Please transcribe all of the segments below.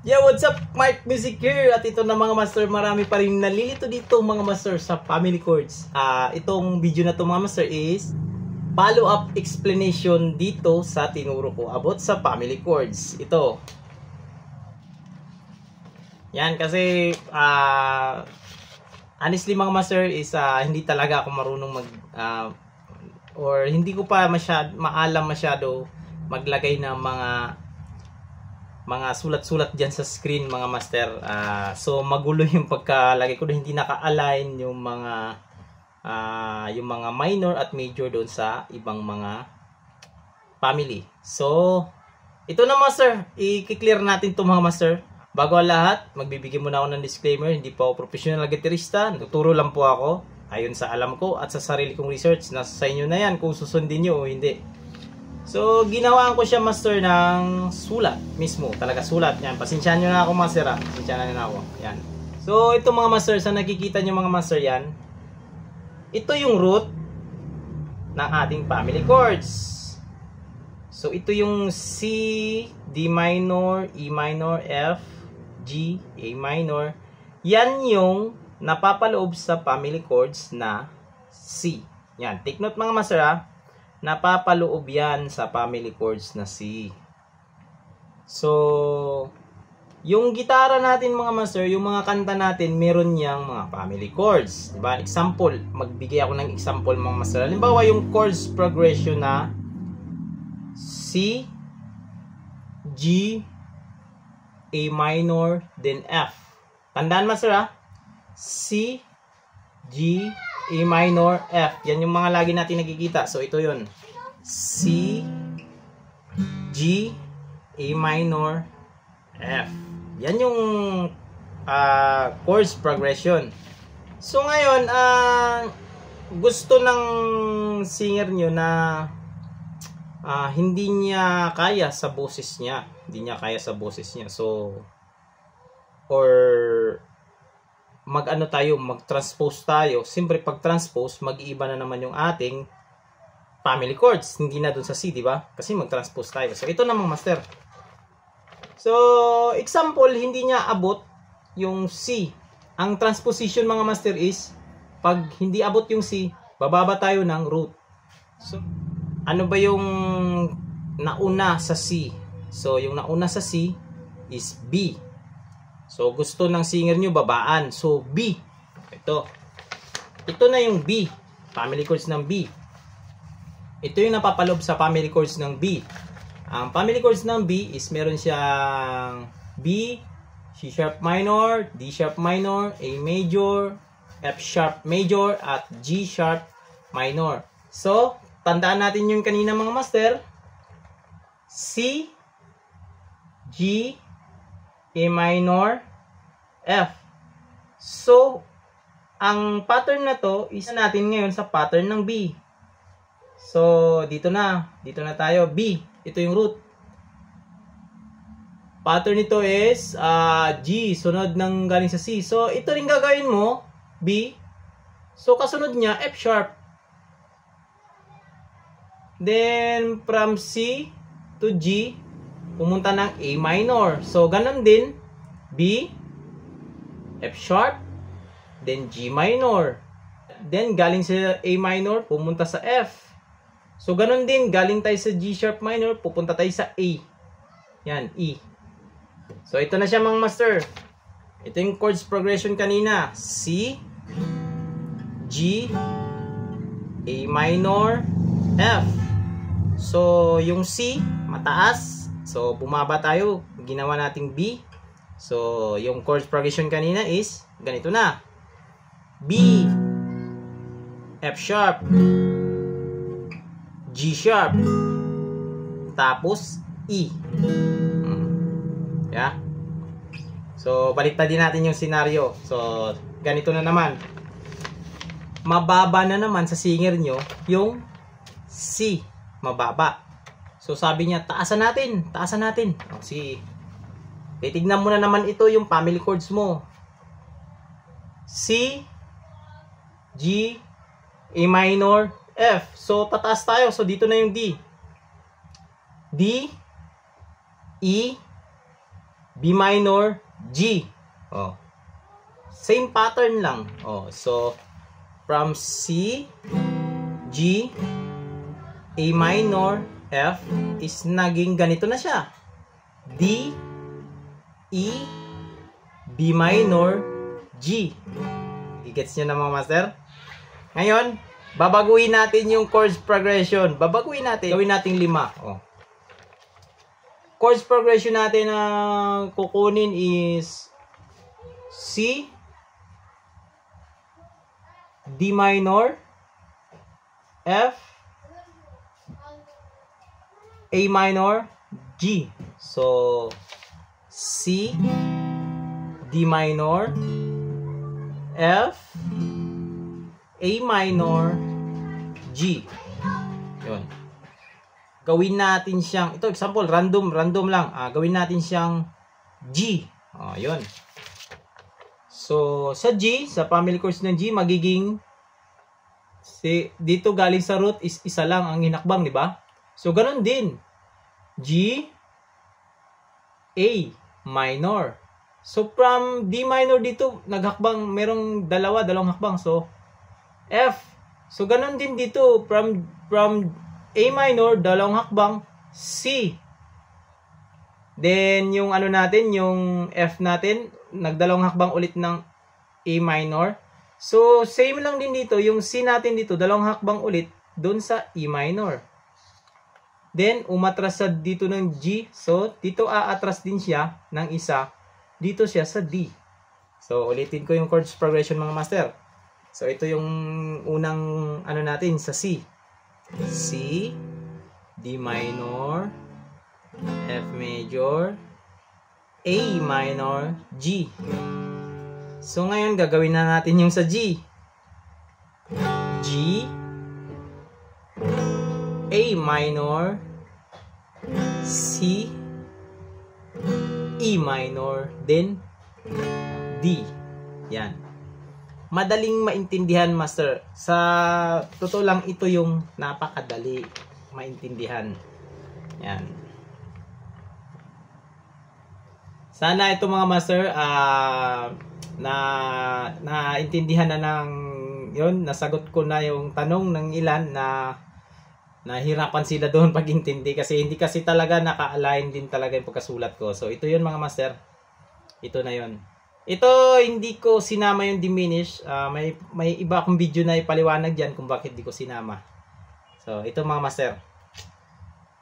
Yeah, what's up? Mark Music here. At ito na mga master, marami pa rin nalilito dito mga master sa family chords. Itong video na to mga master is follow-up explanation dito sa tinuro ko about sa family chords. Ito. Yan kasi honestly mga master is hindi talaga ako marunong or hindi ko pa maalam masyado maglagay ng mga sulat-sulat dyan sa screen mga master. So magulo yung pagkalagay ko, hindi naka-align yung mga minor at major doon sa ibang mga family. So ito na master, i-clear natin to mga master. Bago ang lahat, magbibigay muna ako ng disclaimer. Hindi po ako professional na gitarista, tuturo lang po ako ayon sa alam ko at sa sarili kong research. Nasa sa inyo na yan kung susundin nyo o hindi. So, ginawaan ko siya master ng sulat mismo. Talaga sulat. Yan. Pasensyahan nyo na ako master. Pasensyahan na ako. Yan. So, ito mga master. Sa nakikita nyo mga master yan. Ito yung root ng ating family chords. So, ito yung C, D minor, E minor, F, G, A minor. Yan yung napapaloob sa family chords na C. Yan. Take note mga master napapaloob yan sa family chords na C. So, yung gitara natin mga master, yung mga kanta natin, meron niyang mga family chords. Diba? Example, magbigay ako ng example mga master. Halimbawa, yung chords progression na C, G, A minor, then F. Tandaan master C, G, A minor, F. Yan yung mga lagi natin nakikita. So, ito yun. C, G, A minor, F. Yan yung chords progression. So, ngayon, gusto ng singer nyo na hindi niya kaya sa boses niya. Hindi niya kaya sa boses niya. So, or mag-transpose tayo. Siyempre pag transpose, mag-iiba na naman yung ating family chords. Hindi na dun sa C, di ba? Kasi mag-transpose tayo. So, ito namang master. So, example, hindi niya abot yung C. Ang transposition mga master is, pag hindi abot yung C, bababa tayo ng root. So, ano ba yung nauna sa C? So, yung nauna sa C is B. So, gusto ng singer nyo babaan. So, B. Ito. Ito na yung B. Family chords ng B. Ito yung napapaloob sa family chords ng B. Ang family chords ng B is meron siyang B, C sharp minor, D sharp minor, A major, F sharp major, at G sharp minor. So, tandaan natin yung kanina mga master. C, G, A minor, F. So, ang pattern na to, isa natin ngayon sa pattern ng B. So, dito na tayo, B. Ito yung root. Pattern nito is G, sunod ng galing sa C. So, ito rin gagawin mo, B. So, kasunod niya, F sharp. Then, from C to G, pumunta ng A minor. So, ganun din, B, F sharp, then G minor. Then, galing sa A minor, pumunta sa F. So, ganun din, galing tayo sa G sharp minor, pupunta tayo sa A. Yan, E. So, ito na siya mga master. Ito yung chords progression kanina. C, G, A minor, F. So, yung C, mataas. So, bumaba tayo. Ginawa nating B. So, yung chords progression kanina is ganito na. B, F sharp, G sharp, tapos E. Yeah? So, baliktad din natin yung scenario. So, ganito na naman. Mababa na naman sa singer nyo yung C. Mababa. So, sabi niya, taasan natin. Taasan natin. O, sige. Titignan mo na naman ito yung family chords mo. C, G, A minor, F. So, tataas tayo. So, dito na yung D. D, E, B minor, G. Oh. Same pattern lang. Oh, so from C, G, A minor, F is naging ganito na siya. D, E, B minor, G. Gets nyo na mga master? Ngayon, babaguhin natin yung chords progression. Babaguhin natin. Gawin natin 5. Oh. Chords progression natin na kukunin is C, D minor, F, A minor, G. So, C, D minor, F, A minor, G. Yun. Gawin natin siyang, ito example, random lang. Gawin natin siyang G. Yun. So, sa G, sa family chords ng G, magiging, dito galing sa root is isa lang ang hinakbang, di ba? So, ganun din. G, A minor. So, from D minor dito, naghakbang, merong dalawang hakbang. So, F. So, ganun din dito. From A minor, dalawang hakbang, C. Then, yung ano natin, yung F natin, nagdalawang hakbang ulit ng A minor. So, same lang din dito. Yung C natin dito, dalawang hakbang ulit doon sa E minor. Then, umatras sa dito ng G. So, dito aatras din siya ng isa. Dito siya sa D. So, ulitin ko yung chords progression mga master. So, ito yung unang ano natin sa C. C, D minor, F major, A minor, G. So, ngayon gagawin na natin yung sa G. G, A minor, C, E minor, then D. Yan. Madaling maintindihan, master. Sa totoo lang, ito yung napakadali maintindihan. Yan. Sana ito mga master, naintindihan na ng yun, nasagot ko na yung tanong ng ilan na nahirapan sila doon pag-intindi kasi hindi kasi talaga naka-align din talaga yung pagkasulat ko. So ito yun mga master. Ito na yun. Ito hindi ko sinama yung diminish. May iba akong video na ipaliwanag diyan kung bakit di ko sinama. So ito mga master.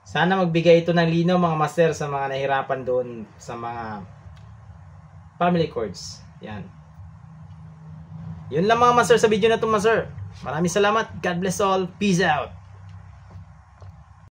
Sana magbigay ito ng linaw mga master sa mga nahirapan doon sa mga family chords. Yan. Yun lang mga master sa video na ito master. Maraming salamat. God bless all. Peace out.